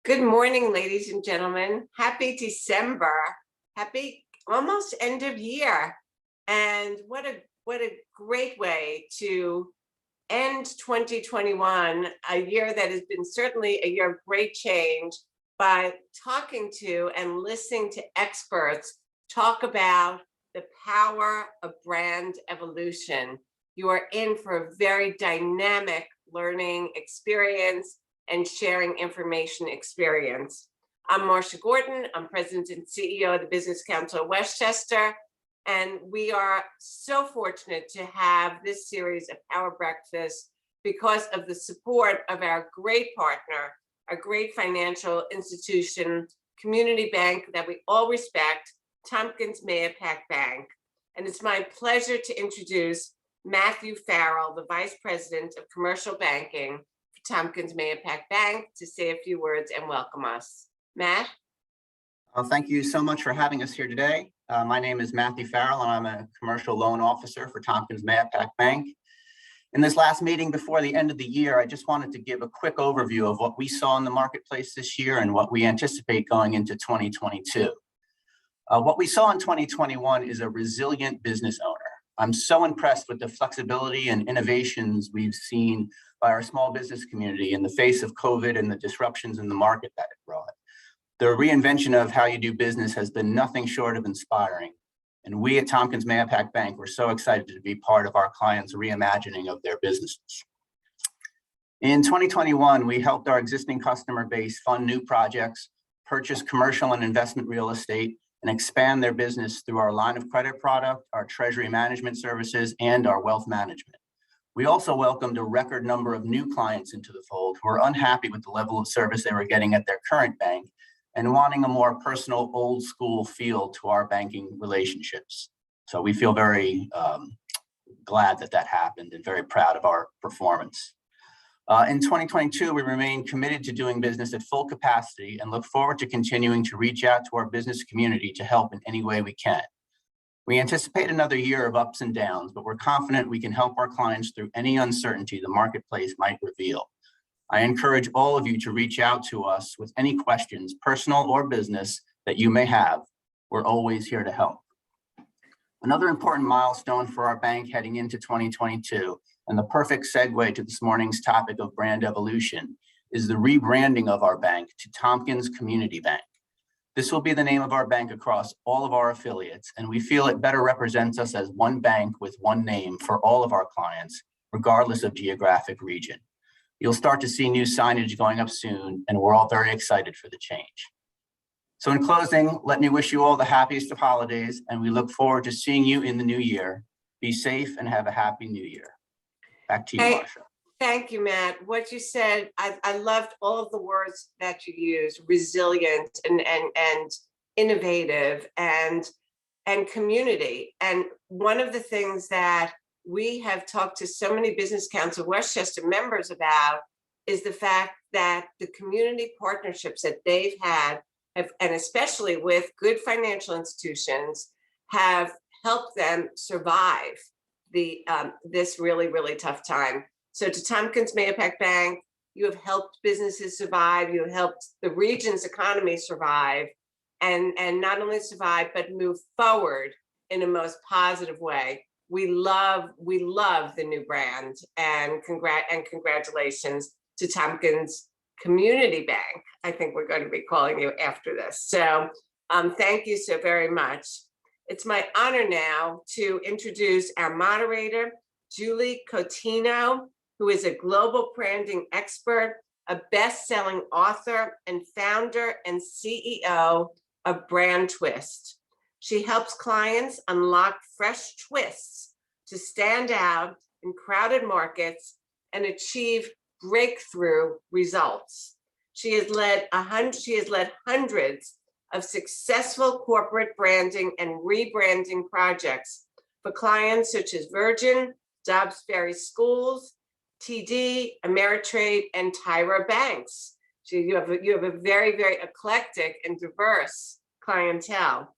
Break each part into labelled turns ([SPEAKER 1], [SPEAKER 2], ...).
[SPEAKER 1] Good morning, ladies and gentlemen. Happy December. Happy almost end of year. And what a great way to end 2021, a year that has been certainly a year of great change, by talking to and listening to experts talk about the power of brand evolution. You are in for a very dynamic learning experience and sharing information experience. I'm Marcia Gordon. I'm President and CEO of the Business Council of Westchester. And we are so fortunate to have this series of Power Breakfast because of the support of our great partner, a great financial institution, community bank that we all respect, Tompkins Mahopac Bank. And it's my pleasure to introduce Matthew Farrell, the Vice President of Commercial Banking for Tompkins Mahopac Bank, to say a few words and welcome us. Matt?
[SPEAKER 2] Thank you so much for having us here today. My name is Matthew Farrell, and I'm a commercial loan officer for Tompkins Mahopac Bank. In this last meeting before the end of the year, I just wanted to give a quick overview of what we saw in the marketplace this year and what we anticipate going into 2022. What we saw in 2021 is a resilient business owner. I'm so impressed with the flexibility and innovations we've seen by our small business community in the face of COVID and the disruptions in the market that it brought. The reinvention of how you do business has been nothing short of inspiring. And we at Tompkins Mahopac Bank were so excited to be part of our clients' reimagining of their businesses. In 2021, we helped our existing customer base fund new projects, purchase commercial and investment real estate, and expand their business through our line of credit product, our treasury management services, and our wealth management. We also welcomed a record number of new clients into the fold who were unhappy with the level of service they were getting at their current bank and wanting a more personal, old school feel to our banking relationships. So we feel very glad that that happened and very proud of our performance. In 2022, we remain committed to doing business at full capacity and look forward to continuing to reach out to our business community to help in any way we can. We anticipate another year of ups and downs, but we're confident we can help our clients through any uncertainty the marketplace might reveal. I encourage all of you to reach out to us with any questions, personal or business, that you may have. We're always here to help. Another important milestone for our bank heading into 2022, and the perfect segue to this morning's topic of brand evolution, is the rebranding of our bank to Tompkins Community Bank. This will be the name of our bank across all of our affiliates, and we feel it better represents us as one bank with one name for all of our clients, regardless of geographic region. You'll start to see new signage going up soon, and we're all very excited for the change. So in closing, let me wish you all the happiest of holidays, and we look forward to seeing you in the new year. Be safe and have a happy new year. Back to you, Marcia.
[SPEAKER 1] Thank you, Matt. What you said, I loved all of the words that you used: resilient and innovative and community. And one of the things that we have talked to so many Business Council Westchester members about is the fact that the community partnerships that they've had, and especially with good financial institutions, have helped them survive this really, really tough time. So to Tompkins Mahopac Bank, you have helped businesses survive, you have helped the region's economy survive, and not only survive, but move forward in a most positive way. We love the new brand, and congratulations to Tompkins Community Bank. I think we're going to be calling you after this. So thank you so very much. It's my honor now to introduce our moderator, Julie Cottino, who is a global branding expert, a best-selling author, and founder and CEO of Brand Twist. She helps clients unlock fresh twists to stand out in crowded markets and achieve breakthrough results. She has led hundreds of successful corporate branding and rebranding projects for clients such as Virgin, Dobbs Ferry Schools, TD, Ameritrade, and Tyra Banks. So you have a very, very eclectic and diverse clientele.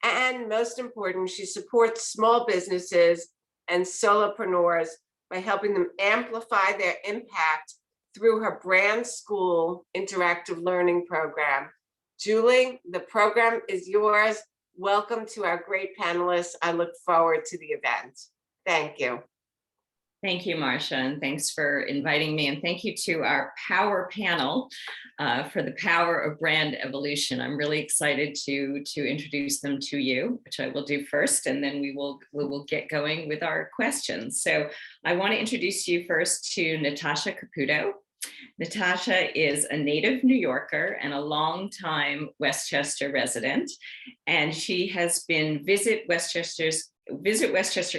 [SPEAKER 1] And most important, she supports small businesses and solopreneurs by helping them amplify their impact through her brand school interactive learning program. Julie, the program is yours. Welcome to our great panelists. I look forward to the event. Thank you.
[SPEAKER 3] Thank you, Marcia, and thanks for inviting me. And thank you to our power panel for the power of brand evolution. I'm really excited to introduce them to you, which I will do first, and then we will get going with our questions. So I want to introduce you first to Natasha Caputo. Natasha is a native New Yorker and a longtime Westchester resident, and she has been Visit Westchester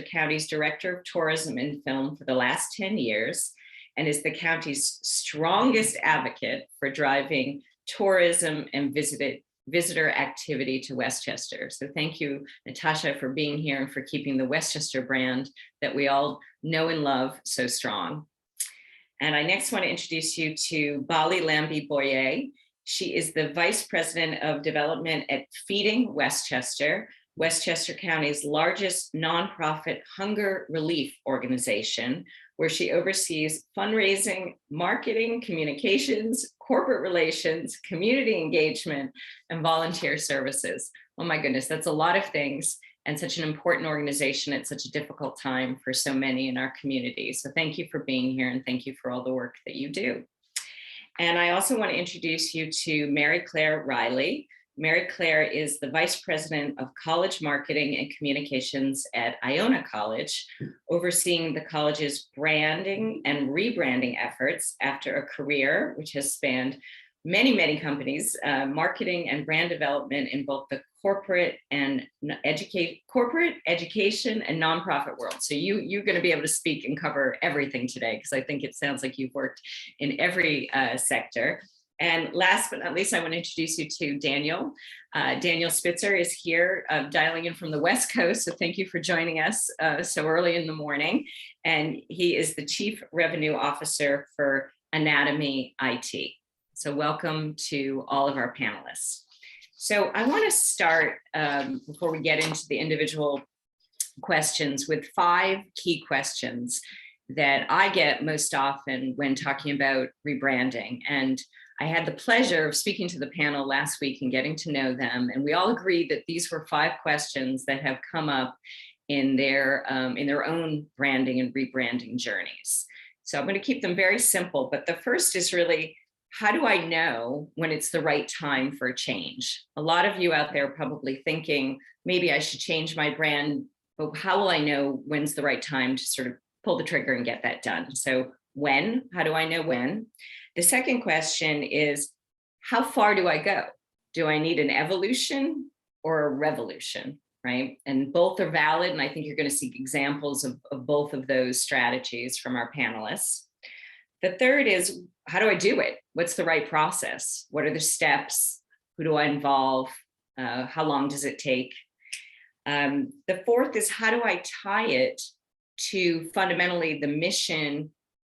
[SPEAKER 3] County's Director of Tourism and Film for the last 10 years, and is the county's strongest advocate for driving tourism and visitor activity to Westchester. So thank you, Natasha, for being here and for keeping the Westchester brand that we all know and love so strong. And I next want to introduce you to Bali Lambi Boye. She is the Vice President of Development at Feeding Westchester, Westchester County's largest nonprofit hunger relief organization, where she oversees fundraising, marketing, communications, corporate relations, community engagement, and volunteer services. Oh my goodness, that's a lot of things, and such an important organization at such a difficult time for so many in our community. So thank you for being here, and thank you for all the work that you do. And I also want to introduce you to Mary Claire Riley. Mary Claire is the Vice President of College Marketing and Communications at Iona College, overseeing the college's branding and rebranding efforts after a career which has spanned many companies, marketing and brand development in both the corporate education and nonprofit world. So you're going to be able to speak and cover everything today, because I think it sounds like you've worked in every sector. And last but not least, I want to introduce you to Daniel. Daniel Spitzer is here dialing in from the West Coast. So thank you for joining us so early in the morning. And he is the Chief Revenue Officer for Anatomy IT. So welcome to all of our panelists. So I want to start before we get into the individual questions with 5 key questions that I get most often when talking about rebranding. And I had the pleasure of speaking to the panel last week and getting to know them. And we all agreed that these were 5 questions that have come up in their own branding and rebranding journeys. So I'm going to keep them very simple. But the first is really, how do I know when it's the right time for a change? A lot of you out there are probably thinking, maybe I should change my brand, but how will I know when's the right time to sort of pull the trigger and get that done? So when? How do I know when? The second question is, how far do I go? Do I need an evolution or a revolution, right? And both are valid, and I think you're going to see examples of both of those strategies from our panelists. The third is, how do I do it? What's the right process? What are the steps? Who do I involve? How long does it take? The fourth is, how do I tie it to fundamentally the mission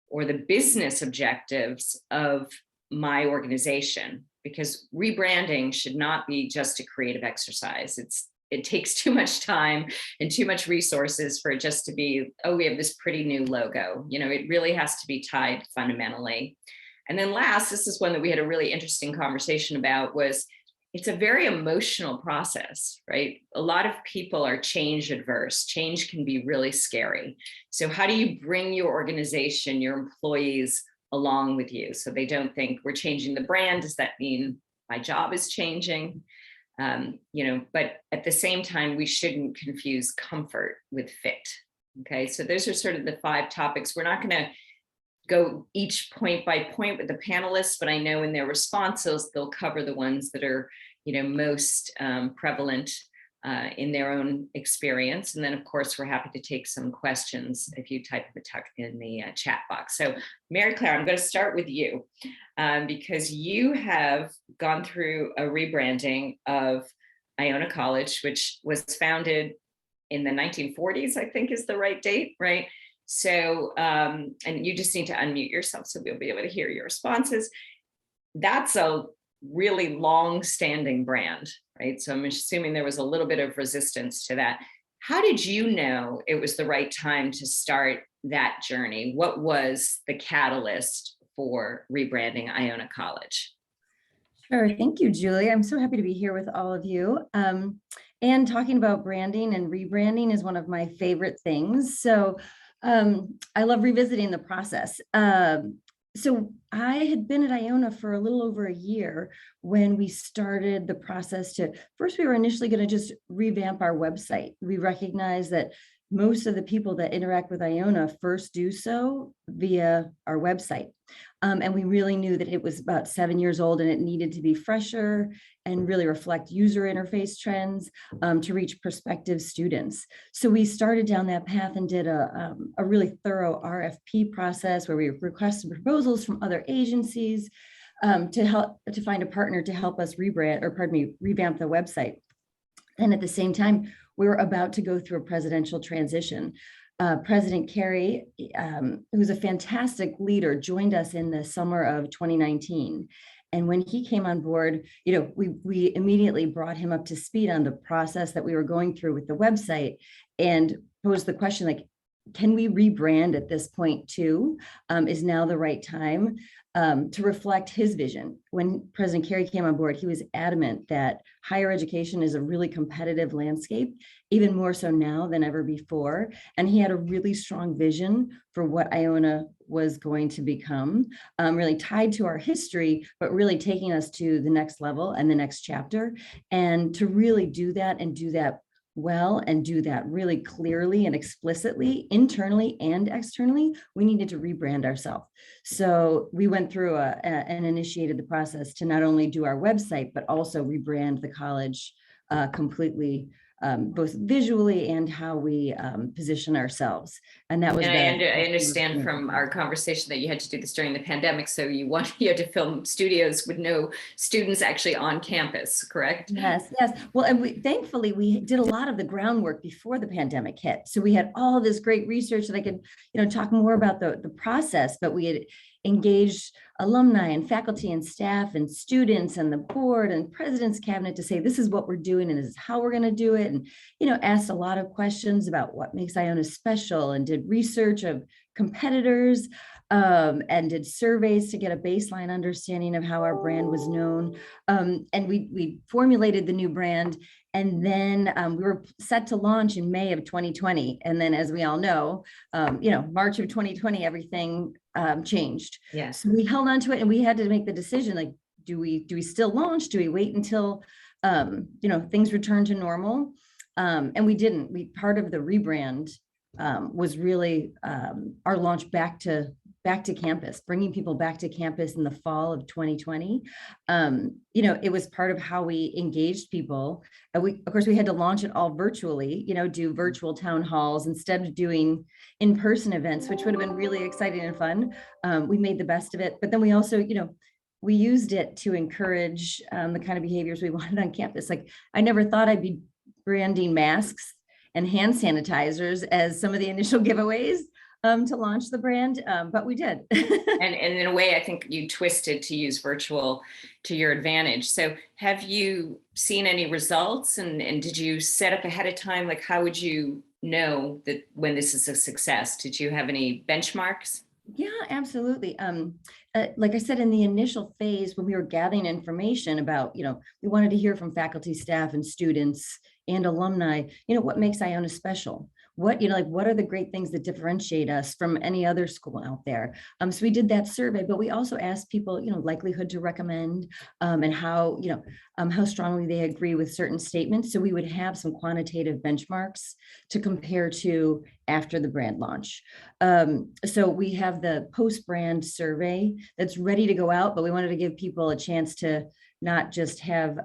[SPEAKER 3] or the business objectives of my organization? Because rebranding should not be just a creative exercise. It takes too much time and too much resources for it just to be, oh, we have this pretty new logo. You know, it really has to be tied fundamentally. And then last, this is one that we had a really interesting conversation about, was it's a very emotional process, right? A lot of people are change adverse. Change can be really scary. So how do you bring your organization, your employees along with you, so they don't think we're changing the brand? Does that mean my job is changing? But at the same time, we shouldn't confuse comfort with fit. Okay, so those are sort of the 5 topics. We're not going to go each point by point with the panelists, but I know in their responses, they'll cover the ones that are, most prevalent in their own experience. And then, of course, we're happy to take some questions if you type in the chat box. So Mary Claire, I'm going to start with you because you have gone through a rebranding of Iona College, which was founded in the 1940s, I think is the right date, right? So, and you just need to unmute yourself so we'll be able to hear your responses. That's a really long-standing brand, right? So I'm assuming there was a little bit of resistance to that. How did you know it was the right time to start that journey? What was the catalyst for rebranding Iona College.
[SPEAKER 4] Sure. Thank you, Julie. I'm so happy to be here with all of you. And talking about branding and rebranding is one of my favorite things. So I love revisiting the process. So I had been at Iona for a little over a year when we started the process first we were initially going to just revamp our website. We recognize that most of the people that interact with Iona first do so via our website. And we really knew that it was about 7 years old and it needed to be fresher and really reflect user interface trends to reach prospective students. So we started down that path and did a really thorough RFP process where we requested proposals from other agencies to find a partner to help us revamp the website. And at the same time, we were about to go through a presidential transition. President Kerry, who's a fantastic leader, joined us in the summer of 2019. And when he came on board, we immediately brought him up to speed on the process that we were going through with the website and posed the question, like, can we rebrand at this point too? Is now the right time to reflect his vision? When President Kerry came on board, he was adamant that higher education is a really competitive landscape, even more so now than ever before. And he had a really strong vision for what Iona was going to become, really tied to our history, but really taking us to the next level and the next chapter. And to really do that and do that well and do that really clearly and explicitly, internally and externally, we needed to rebrand ourselves. So we went through and initiated the process to not only do our website, but also rebrand the college completely, both visually and how we position ourselves. And that was
[SPEAKER 3] I understand from our conversation that you had to do this during the pandemic. So you had to film studios with no students actually on campus, correct?
[SPEAKER 4] Yes. Well, and thankfully we did a lot of the groundwork before the pandemic hit. So we had all this great research that I could, talk more about the process, but we had engaged alumni and faculty and staff and students and the board and president's cabinet to say, this is what we're doing and this is how we're going to do it. And, asked a lot of questions about what makes Iona special and did research of competitors and did surveys to get a baseline understanding of how our brand was known. And we formulated the new brand. And then we were set to launch in May of 2020. And then, as we all know, March of 2020, everything changed.
[SPEAKER 3] Yes.
[SPEAKER 4] So we held on to it and we had to make the decision, like, do we still launch? Do we wait until, things return to normal? And we didn't. Part of the rebrand was really our launch back to campus, bringing people back to campus in the fall of 2020. It was part of how we engaged people. Of course, we had to launch it all virtually, do virtual town halls instead of doing in-person events, which would have been really exciting and fun. We made the best of it. But then we also, we used it to encourage the kind of behaviors we wanted on campus. Like, I never thought I'd be branding masks and hand sanitizers as some of the initial giveaways to launch the brand, but we did.
[SPEAKER 3] and in a way, I think you twisted to use virtual to your advantage. So have you seen any results and did you set up ahead of time? Like, how would you know that when this is a success? Did you have any benchmarks?
[SPEAKER 4] Yeah, absolutely. Like I said, in the initial phase, when we were gathering information about, we wanted to hear from faculty, staff, and students and alumni, what makes Iona special? What, what are the great things that differentiate us from any other school out there? So we did that survey, but we also asked people, likelihood to recommend and how strongly they agree with certain statements. So we would have some quantitative benchmarks to compare to after the brand launch. So we have the post-brand survey that's ready to go out, but we wanted to give people a chance to not just have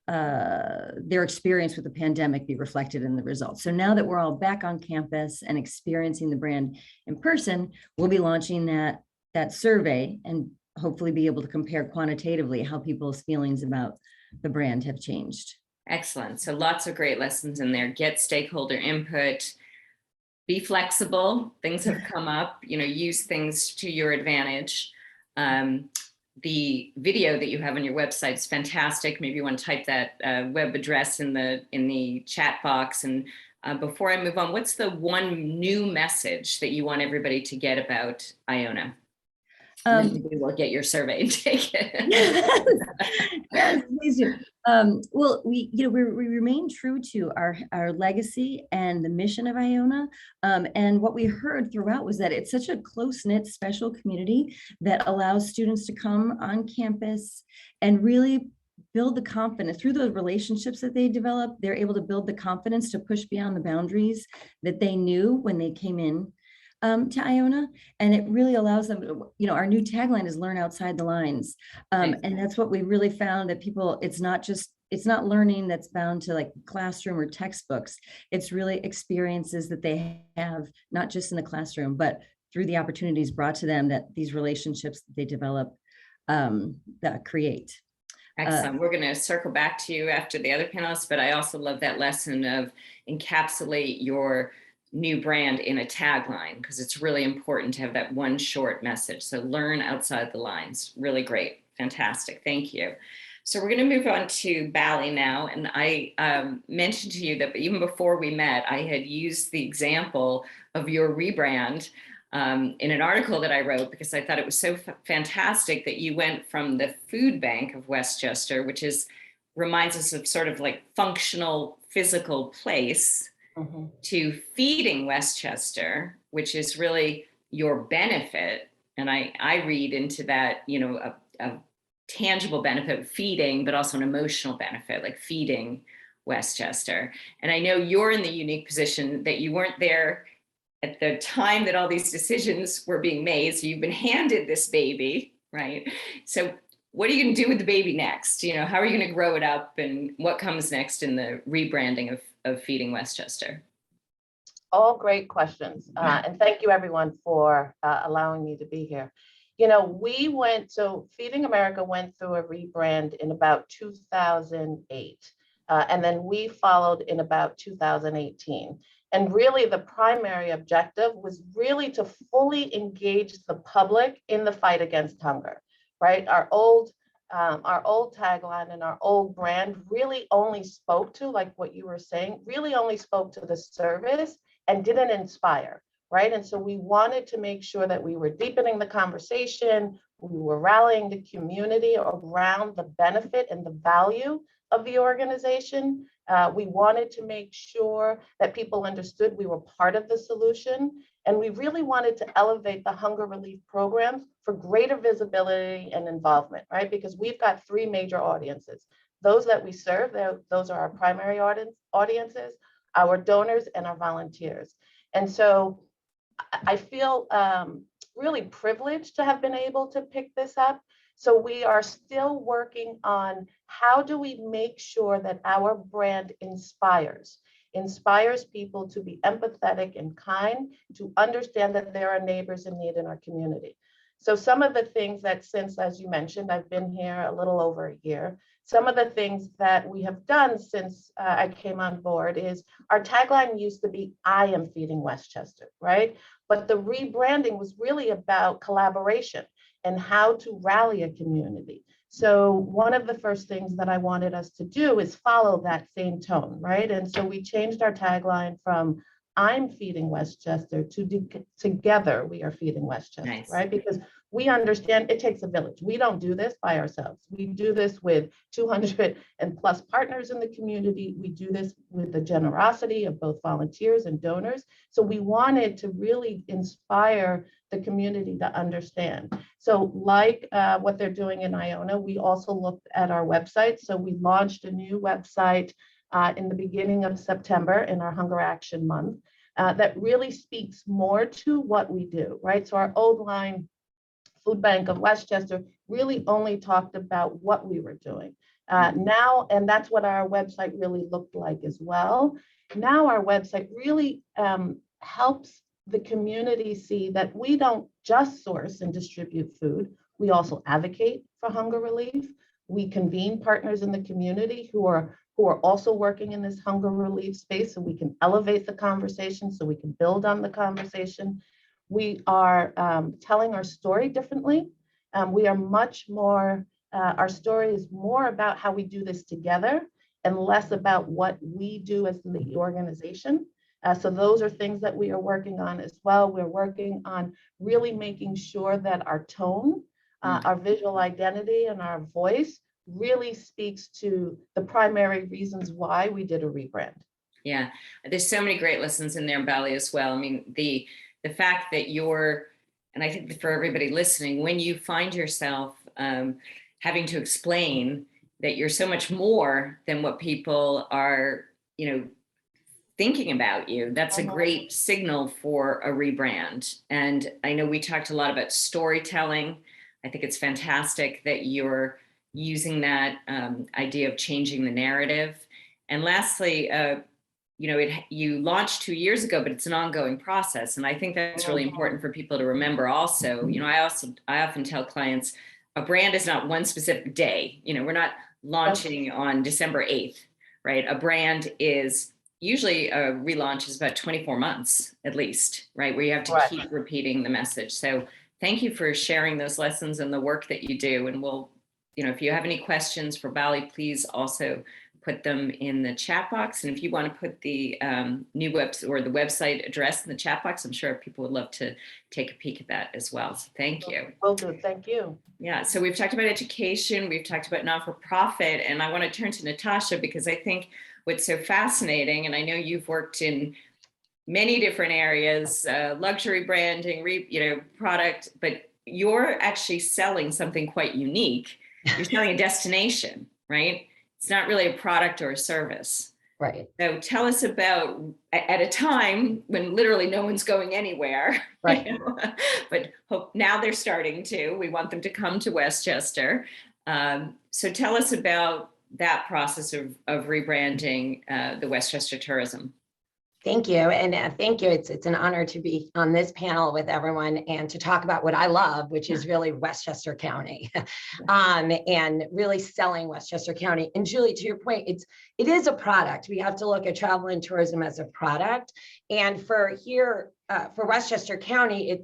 [SPEAKER 4] their experience with the pandemic be reflected in the results. So now that we're all back on campus and experiencing the brand in person, we'll be launching that survey and hopefully be able to compare quantitatively how people's feelings about the brand have changed.
[SPEAKER 3] Excellent. So lots of great lessons in there. Get stakeholder input, be flexible. Things have come up, use things to your advantage. The video that you have on your website is fantastic. Maybe you want to type that web address in the chat box. And before I move on, what's the one new message that you want everybody to get about Iona? And then maybe we'll get your survey and take it.
[SPEAKER 4] Yes, please do. Well, we remain true to our legacy and the mission of Iona. And what we heard throughout was that it's such a close-knit, special community that allows students to come on campus and really build the confidence through those relationships that they develop. They're able to build the confidence to push beyond the boundaries that they knew when they came in to Iona, and it really allows them to, our new tagline is learn outside the lines. And that's what we really found, that people, it's not learning that's bound to like classroom or textbooks. It's really experiences that they have, not just in the classroom, but through the opportunities brought to them, that these relationships that they develop that create.
[SPEAKER 3] Excellent. We're going to circle back to you after the other panelists, but I also love that lesson of encapsulate your new brand in a tagline, because it's really important to have that one short message. So learn outside the lines. Really great. Fantastic. Thank you. So we're going to move on to Bally now. And I mentioned to you that even before we met, I had used the example of your rebrand in an article that I wrote, because I thought it was so fantastic that you went from the food bank of Westchester, which reminds us of sort of like functional physical place, to feeding Westchester, which is really your benefit. And I read into that, a tangible benefit of feeding, but also an emotional benefit, like feeding Westchester. And I know you're in the unique position that you weren't there at the time that all these decisions were being made. So you've been handed this baby, right? So what are you going to do with the baby next? How are you going to grow it up, and what comes next in the rebranding of Feeding Westchester?
[SPEAKER 5] All great questions. And thank you everyone for allowing me to be here. So Feeding America went through a rebrand in about 2008. And then we followed in about 2018. And really the primary objective was really to fully engage the public in the fight against hunger, right? Our old tagline and our old brand really only spoke to, like what you were saying, really only spoke to the service and didn't inspire, right? And so we wanted to make sure that we were deepening the conversation, we were rallying the community around the benefit and the value of the organization. We wanted to make sure that people understood we were part of the solution. And we really wanted to elevate the hunger relief programs for greater visibility and involvement, right? Because we've got three major audiences. Those that we serve, those are our primary audiences, our donors, and our volunteers. And so I feel really privileged to have been able to pick this up. So we are still working on how do we make sure that our brand inspires people to be empathetic and kind, to understand that there are neighbors in need in our community. So some of the things that, since, as you mentioned, I've been here a little over a year, some of the things that we have done since I came on board is our tagline used to be, I am feeding Westchester, right? But the rebranding was really about collaboration and how to rally a community. So one of the first things that I wanted us to do is follow that same tone, right? And so we changed our tagline from I'm feeding Westchester to together we are feeding Westchester, nice. Right? Because we understand it takes a village. We don't do this by ourselves. We do this with 200 and plus partners in the community. We do this with the generosity of both volunteers and donors. So we wanted to really inspire the community to understand. So like what they're doing in Iona, we also looked at our website. So we launched a new website in the beginning of September in our Hunger Action Month that really speaks more to what we do, right? So our old line, Food Bank of Westchester, really only talked about what we were doing. Now, and that's what our website really looked like as well. Now our website really helps the community see that we don't just source and distribute food, we also advocate for hunger relief. We convene partners in the community who are also working in this hunger relief space, so we can elevate the conversation, so we can build on the conversation. We are telling our story differently. We are much more, our story is more about how we do this together and less about what we do as the organization. So those are things that we are working on as well. We're working on really making sure that our tone, our visual identity, and our voice really speaks to the primary reasons why we did a rebrand.
[SPEAKER 3] Yeah, there's so many great lessons in there, Bally, as well. I mean, the fact that you're, and I think for everybody listening, when you find yourself having to explain that you're so much more than what people are, thinking about you, that's a great signal for a rebrand. And I know we talked a lot about storytelling. I think it's fantastic that you're using that idea of changing the narrative. And lastly, you launched 2 years ago, but it's an ongoing process. And I think that's really important for people to remember also. I often tell clients, a brand is not one specific day. We're not launching on December 8th, right? A brand is usually a relaunch is about 24 months at least, right? Where you have to keep repeating the message. So thank you for sharing those lessons and the work that you do. And we'll, if you have any questions for Bally, please also put them in the chat box. And if you want to put the new website address in the chat box, I'm sure people would love to take a peek at that as well. So thank you.
[SPEAKER 5] Will do. Thank you.
[SPEAKER 3] Yeah, so we've talked about education, we've talked about non-for-profit, and I want to turn to Natasha because I think what's so fascinating, and I know you've worked in many different areas, luxury branding, product, but you're actually selling something quite unique. You're selling a destination, right? It's not really a product or a service.
[SPEAKER 6] Right.
[SPEAKER 3] So tell us about, at a time when literally no one's going anywhere,
[SPEAKER 6] right?
[SPEAKER 3] But now they're starting to. We want them to come to Westchester. So tell us about that process of rebranding the Westchester tourism.
[SPEAKER 6] Thank you. And thank you. It's an honor to be on this panel with everyone and to talk about what I love, which is really Westchester County and really selling Westchester County. And Julie, to your point, it is a product. We have to look at travel and tourism as a product. And for Westchester County,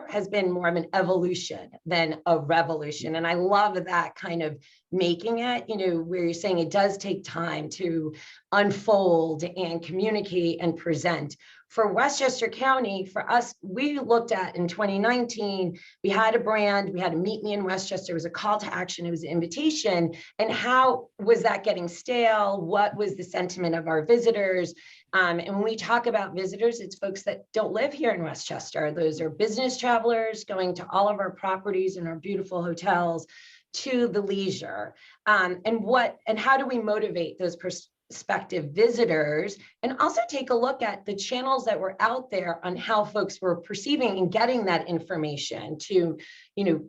[SPEAKER 6] has been more of an evolution than a revolution. And I love that kind of making it, where you're saying it does take time to unfold and communicate and present. For Westchester County, for us, we looked at in 2019, we had a brand, we had a Meet Me in Westchester, it was a call to action, it was an invitation. And how was that getting stale? What was the sentiment of our visitors? And when we talk about visitors, it's folks that don't live here in Westchester. Those are business travelers going to all of our properties and our beautiful hotels to the leisure. And how do we motivate those prospective visitors, and also take a look at the channels that were out there on how folks were perceiving and getting that information to,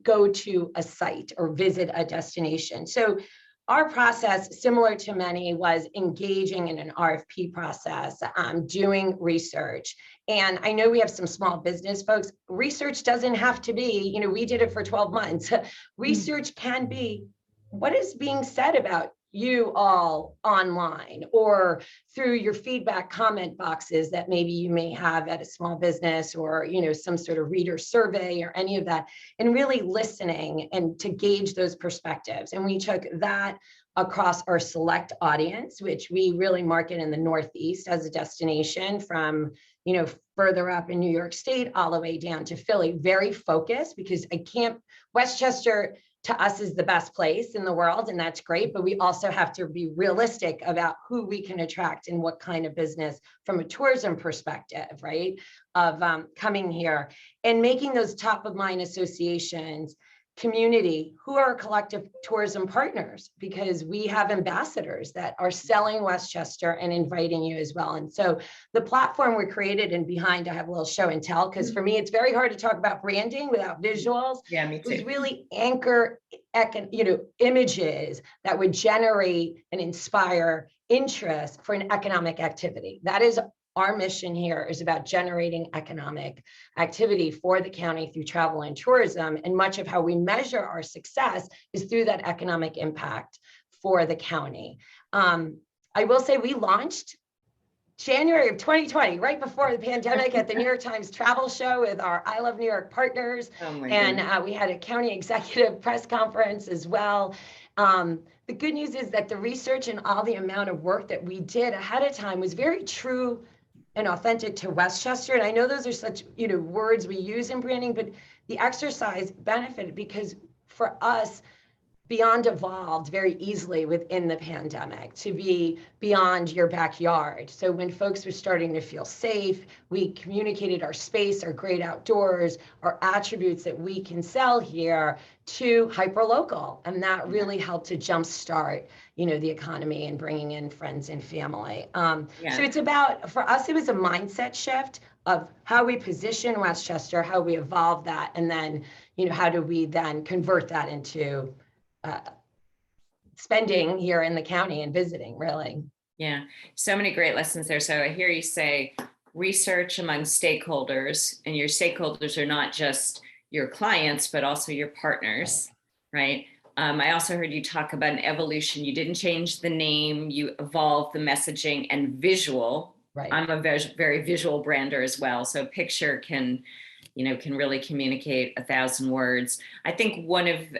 [SPEAKER 6] go to a site or visit a destination. So our process, similar to many, was engaging in an RFP process, doing research. And I know we have some small business folks. Research doesn't have to be, we did it for 12 months. Research can be what is being said about you all online or through your feedback comment boxes that maybe you may have at a small business or, some sort of reader survey or any of that, and really listening and to gauge those perspectives. And we took that across our select audience, which we really market in the Northeast as a destination from, further up in New York State, all the way down to Philly, very focused because Westchester to us is the best place in the world, and that's great, but we also have to be realistic about who we can attract and what kind of business from a tourism perspective, right, of coming here and making those top of mind associations, community, who are collective tourism partners, because we have ambassadors that are selling Westchester and inviting you as well. And so the platform we created, and behind I have a little show and tell, because for me, it's very hard to talk about branding without visuals.
[SPEAKER 3] Yeah, me too.
[SPEAKER 6] Was really anchor, images that would generate and inspire interest for an economic activity. That is our mission here, is about generating economic activity for the county through travel and tourism. And much of how we measure our success is through that economic impact for the county. I will say we launched January of 2020, right before the pandemic, at the New York Times travel show with our I Love New York partners. And we had a county executive press conference as well. The good news is that the research and all the amount of work that we did ahead of time was very true and authentic to Westchester. And I know those are such, words we use in branding, but the exercise benefited because for us, Beyond evolved very easily within the pandemic to be beyond your backyard. So when folks were starting to feel safe, we communicated our space, our great outdoors, our attributes that we can sell here to hyperlocal. And that really helped to jumpstart, the economy and bringing in friends and family. So it's about, for us, it was a mindset shift of how we position Westchester, how we evolve that, and then, how do we then convert that into spending here in the county and visiting, really.
[SPEAKER 3] Yeah, so many great lessons there. So I hear you say research among stakeholders, and your stakeholders are not just your clients, but also your partners, right? I also heard you talk about an evolution. You didn't change the name, you evolved the messaging and visual.
[SPEAKER 6] Right.
[SPEAKER 3] I'm a very visual brander as well. So picture can really communicate 1,000 words. I think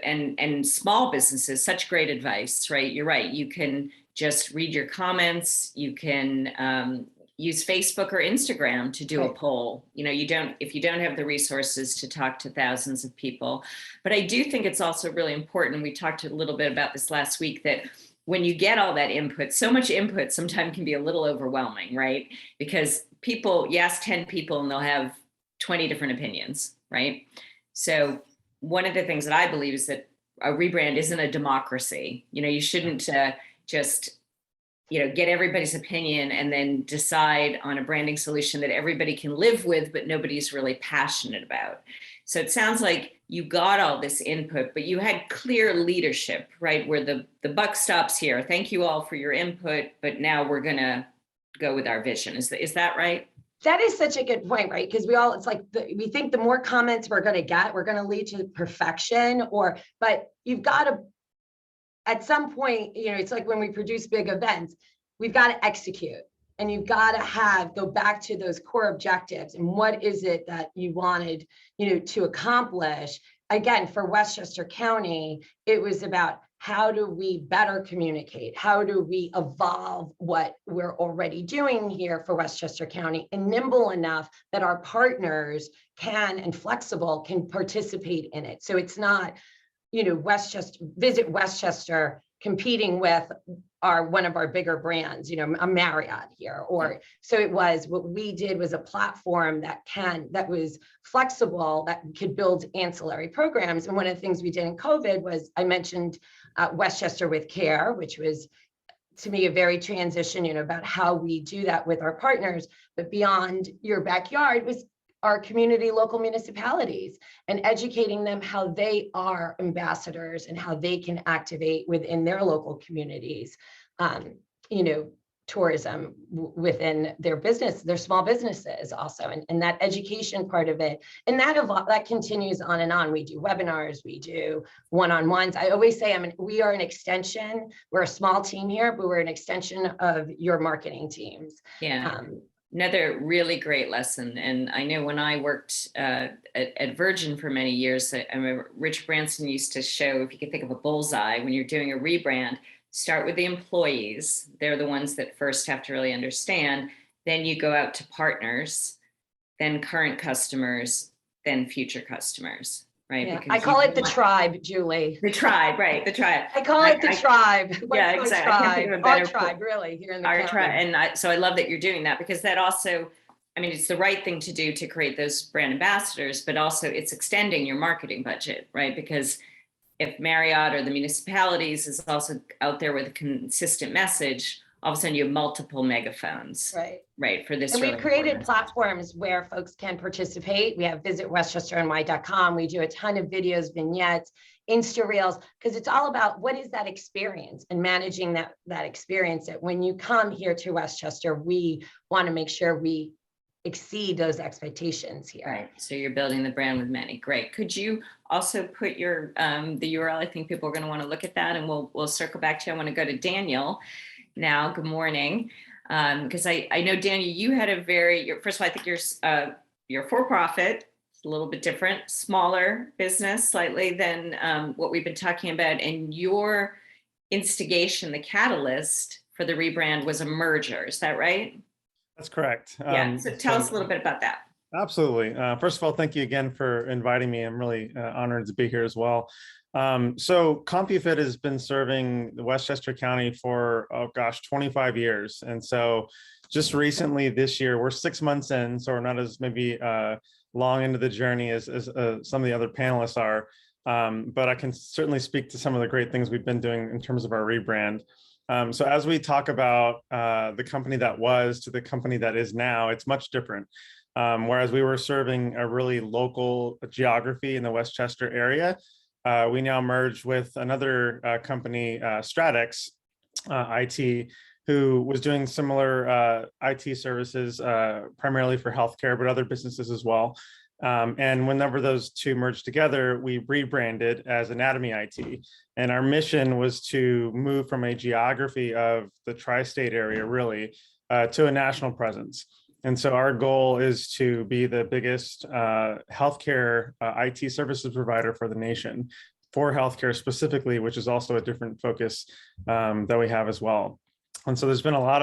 [SPEAKER 3] and small businesses, such great advice, right? You're right. You can just read your comments. You can use Facebook or Instagram to do a poll. If you don't have the resources to talk to thousands of people. But I do think it's also really important. We talked a little bit about this last week, that when you get all that input, so much input sometimes can be a little overwhelming, right? Because you ask 10 people and they'll have 20 different opinions, right? So one of the things that I believe is that a rebrand isn't a democracy. You shouldn't just, get everybody's opinion and then decide on a branding solution that everybody can live with, but nobody's really passionate about. So it sounds like you got all this input, but you had clear leadership, right? Where the buck stops here. Thank you all for your input, but now we're gonna go with our vision. Is that right?
[SPEAKER 6] That is such a good point, right? Because it's like we think the more comments we're going to get, we're going to lead to perfection, but you've got to, at some point, it's like when we produce big events, we've got to execute, and you've got to go back to those core objectives and what is it that you wanted, to accomplish. Again, for Westchester County, it was about how do we better communicate? How do we evolve what we're already doing here for Westchester County, and nimble enough that our partners and flexible can participate in it? So it's not, Visit Westchester competing with one of our bigger brands, a Marriott here, so it was, what we did was a platform that was flexible, that could build ancillary programs. And one of the things we did in COVID was, I mentioned Westchester with Care, which was, to me, a very transition, about how we do that with our partners. But beyond your backyard was our community, local municipalities, and educating them how they are ambassadors and how they can activate within their local communities, tourism within their business, their small businesses also, and that education part of it. And that continues on and on. We do webinars, we do one-on-ones. I always say, we are an extension. We're a small team here, but we're an extension of your marketing teams.
[SPEAKER 3] Yeah. Another really great lesson. And I know when I worked at Virgin for many years, I remember Rich Branson used to show, if you could think of a bullseye, when you're doing a rebrand, start with the employees. They're the ones that first have to really understand. Then you go out to partners, then current customers, then future customers. Right.
[SPEAKER 6] Yeah. I call it the tribe, Julie.
[SPEAKER 3] The tribe, right? The tribe.
[SPEAKER 6] I call it the tribe.
[SPEAKER 3] Yeah, exactly.
[SPEAKER 6] I can't think of a better tribe, really, here in the county.
[SPEAKER 3] And so I love that you're doing that, because that also, it's the right thing to do to create those brand ambassadors, but also it's extending your marketing budget, right? Because if Marriott or the municipalities is also out there with a consistent message, all of a sudden you have multiple megaphones. Right. For this.
[SPEAKER 6] And we've created platforms where folks can participate. We have visitwestchesterny.com. We do a ton of videos, vignettes, Insta Reels, because it's all about what is that experience and managing that experience. That when you come here to Westchester, we want to make sure we exceed those expectations here.
[SPEAKER 3] Right. So you're building the brand with many. Great. Could you also put your the URL? I think people are going to want to look at that, and we'll circle back to you. I want to go to Daniel now. Good morning. Because I know, Daniel, you had first of all, I think you're for-profit. It's a little bit different, smaller business slightly than what we've been talking about. And your instigation, the catalyst for the rebrand, was a merger. Is that right?
[SPEAKER 7] That's correct.
[SPEAKER 3] Yeah, so tell us a little bit about that.
[SPEAKER 7] Absolutely. First of all, thank you again for inviting me. I'm really honored to be here as well. So CompuFit has been serving the Westchester County for, oh gosh, 25 years. And so just recently this year, we're 6 months in, so we're not as maybe long into the journey as some of the other panelists are. But I can certainly speak to some of the great things we've been doing in terms of our rebrand. So as we talk about the company that was to the company that is now, it's much different. Whereas we were serving a really local geography in the Westchester area, we now merged with another company, Stratix IT, who was doing similar IT services, primarily for healthcare, but other businesses as well. And whenever those two merged together, we rebranded as Anatomy IT. And our mission was to move from a geography of the tri-state area, really, to a national presence. And so our goal is to be the biggest healthcare IT services provider for the nation, for healthcare specifically, which is also a different focus that we have as well. And so there's been a lot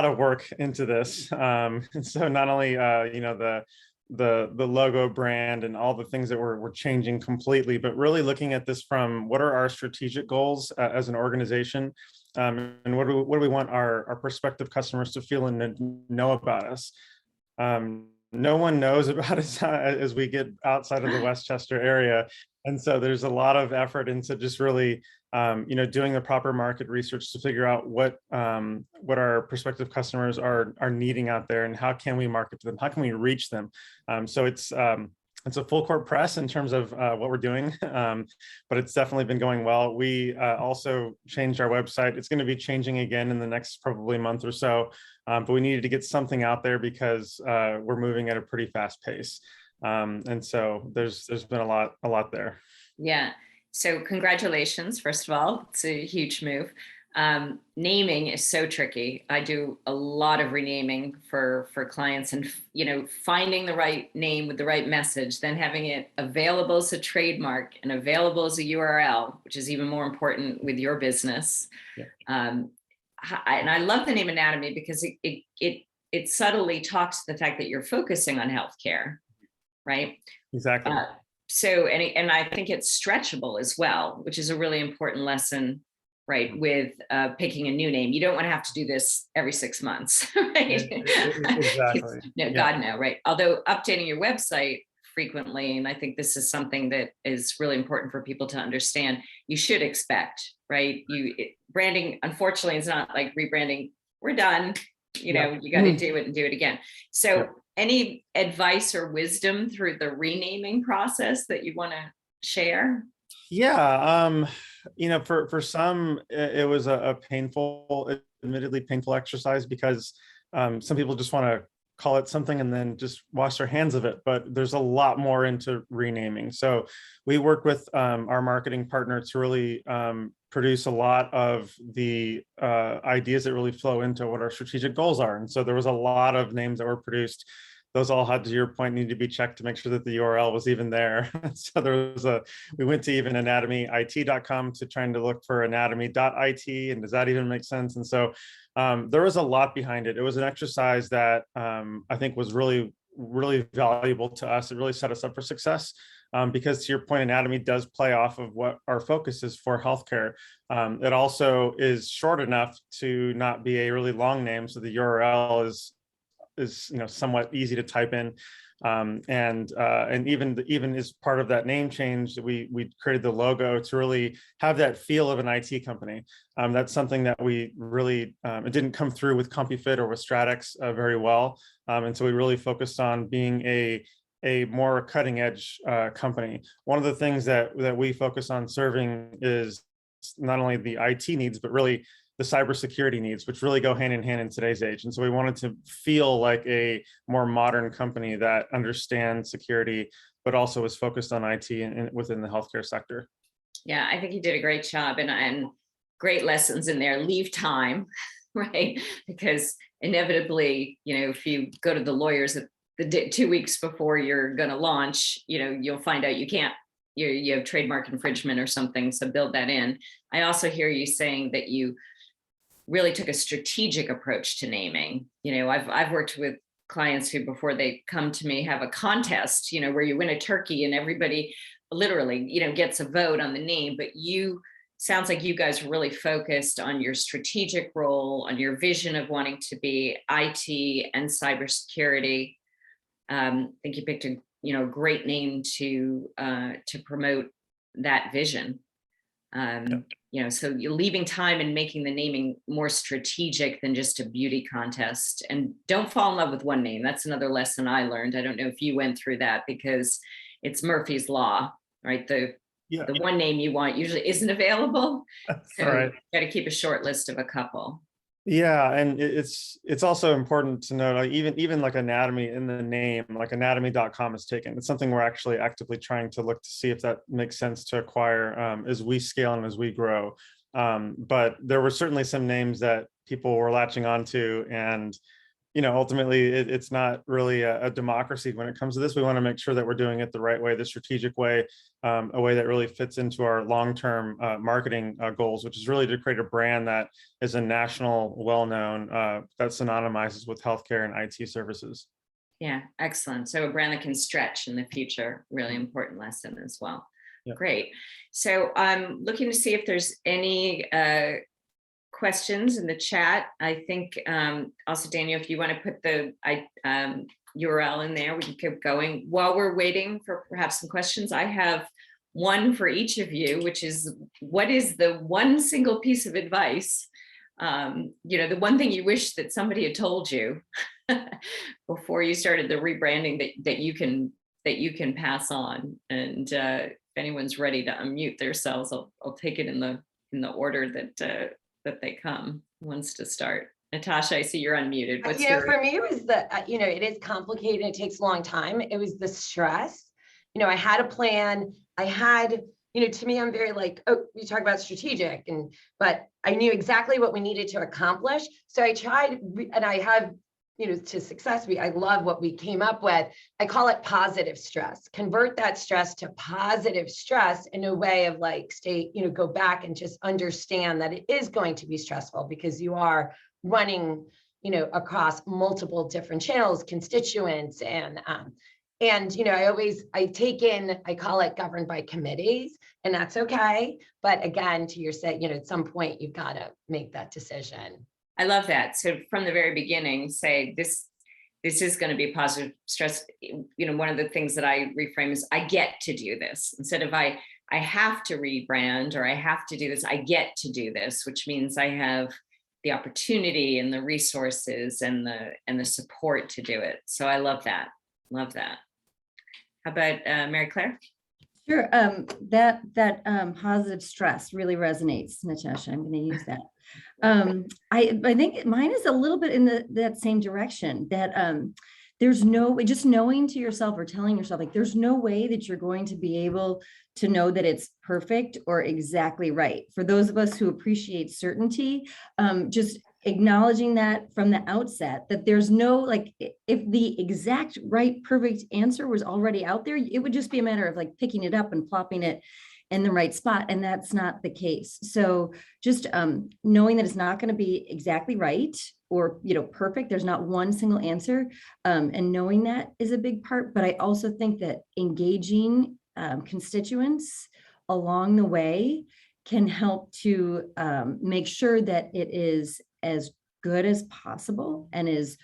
[SPEAKER 7] of work into this. And so not only the logo brand and all the things that we're changing completely, but really looking at this from what are our strategic goals as an organization, and what do we want our prospective customers to feel and know about us. No one knows about us as we get outside of the Westchester area. And so there's a lot of effort into just really doing the proper market research to figure out what our prospective customers are needing out there, and how can we market to them, how can we reach them. So it's a full court press in terms of what we're doing, but it's definitely been going well. We also changed our website. It's going to be changing again in the next probably month or so, but we needed to get something out there because we're moving at a pretty fast pace. And so there's been a lot there.
[SPEAKER 3] Yeah. So congratulations, first of all. It's a huge move. Naming is so tricky. I do a lot of renaming for clients, and finding the right name with the right message, then having it available as a trademark and available as a URL, which is even more important with your business.
[SPEAKER 7] Yeah.
[SPEAKER 3] And I love the name Anatomy because it subtly talks to the fact that you're focusing on healthcare, right?
[SPEAKER 7] Exactly.
[SPEAKER 3] So, and I think it's stretchable as well, which is a really important lesson, right? With picking a new name. You don't want to have to do this every 6 months, right?
[SPEAKER 7] Exactly.
[SPEAKER 3] No, yeah. God, no, right? Although updating your website frequently, and I think this is something that is really important for people to understand, you should expect, right? Branding, unfortunately, is not like rebranding. We're done. You got to do it and do it again. So any advice or wisdom through the renaming process that you want to share?
[SPEAKER 7] Yeah, for some, it was a admittedly painful exercise, because some people just want to call it something and then just wash their hands of it. But there's a lot more into renaming. So we worked with our marketing partner to really produce a lot of the ideas that really flow into what our strategic goals are. And so there was a lot of names that were produced. Those all had, to your point, need to be checked to make sure that the URL was even there. So we went to even anatomyit.com to trying to look for anatomy.it, and does that even make sense? And so there was a lot behind it. It was an exercise that I think was really, really valuable to us. It really set us up for success. Because to your point, anatomy does play off of what our focus is for healthcare. It also is short enough to not be a really long name, so the URL is somewhat easy to type in, and even as part of that name change, we created the logo to really have that feel of an IT company. That's something that we really it didn't come through with CompuFit or with Stratix very well, and so we really focused on being a more cutting edge company. One of the things that we focus on serving is not only the IT needs, but really the cybersecurity needs, which really go hand in hand in today's age. And so we wanted to feel like a more modern company that understands security, but also is focused on IT and within the healthcare sector.
[SPEAKER 3] Yeah, I think you did a great job, and great lessons in there. Leave time, right? Because inevitably, if you go to the lawyers the 2 weeks before you're going to launch, you'll find out you can't. You have trademark infringement or something, so build that in. I also hear you saying that you really took a strategic approach to naming. I've worked with clients who, before they come to me, have a contest, where you win a turkey and everybody literally, gets a vote on the name. But sounds like you guys are really focused on your strategic role, on your vision of wanting to be IT and cybersecurity. I think you picked a great name to promote that vision. So you're leaving time and making the naming more strategic than just a beauty contest. And don't fall in love with one name. That's another lesson I learned. I don't know if you went through that, because it's Murphy's Law, right? The one name you want usually isn't available. So
[SPEAKER 7] Right.
[SPEAKER 3] you got to keep a short list of a couple.
[SPEAKER 7] Yeah, and it's also important to know, like, even like anatomy in the name, like anatomy.com is taken. It's something we're actually actively trying to look to see if that makes sense to acquire as we scale and as we grow. But there were certainly some names that people were latching onto, and ultimately it's not really a democracy when it comes to this. We want to make sure that we're doing it the right way, the strategic way, a way that really fits into our long-term marketing goals, which is really to create a brand that is a national, well-known, that synonymizes with healthcare and IT services.
[SPEAKER 3] Yeah, excellent. So a brand that can stretch in the future, really important lesson as well.
[SPEAKER 7] Yeah.
[SPEAKER 3] Great. So I'm looking to see if there's any questions in the chat. I think also, Daniel, if you want to put the URL in there, we can keep going. While we're waiting for perhaps some questions, I have one for each of you, which is, what is the one single piece of advice, the one thing you wish that somebody had told you before you started the rebranding that you can pass on? And if anyone's ready to unmute themselves, I'll take it in the order that they come. Who wants to start? Natasha, I see you're unmuted.
[SPEAKER 6] For me, it was it is complicated. It takes a long time. It was the stress. I had a plan. I had, to me, I'm very like, oh, you talk about strategic, but I knew exactly what we needed to accomplish. So I tried, and I have, to success. I love what we came up with. I call it positive stress. Convert that stress to positive stress in a way of like, go back and just understand that it is going to be stressful, because you are running, across multiple different channels, constituents, and I call it governed by committees, and that's okay. But again, to your say, at some point you've got to make that decision.
[SPEAKER 3] I love that. So from the very beginning, say this is going to be positive stress. One of the things that I reframe is, I get to do this, instead of I have to rebrand, or I have to do this. I get to do this, which means I have the opportunity and the resources and the support to do it. So I love that. Love that. How about Mary Claire?
[SPEAKER 4] Sure. That positive stress really resonates, Natasha. I'm going to use that. I think mine is a little bit in that same direction, that there's no, just knowing to yourself or telling yourself, like, there's no way that you're going to be able to know that it's perfect or exactly right. For those of us who appreciate certainty, just acknowledging that from the outset, that there's no, like, if the exact right, perfect answer was already out there, it would just be a matter of like picking it up and plopping it in the right spot. And that's not the case. So just knowing that it's not going to be exactly right or, perfect. There's not one single answer. And knowing that is a big part. But I also think that engaging constituents along the way can help to make sure that it is as good as possible and as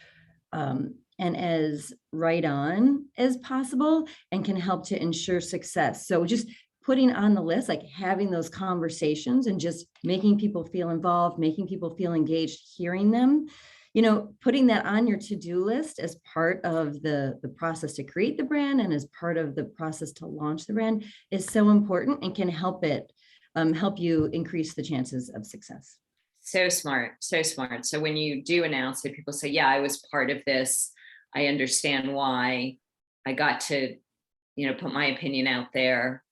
[SPEAKER 4] right on as possible, and can help to ensure success. So just putting on the list, like having those conversations and just making people feel involved, making people feel engaged, hearing them, putting that on your to-do list as part of the process to create the brand and as part of the process to launch the brand is so important, and can help you increase the chances of success.
[SPEAKER 3] So smart, so smart. So when you do announce it, people say, yeah, I was part of this. I understand why. I got to, put my opinion out there.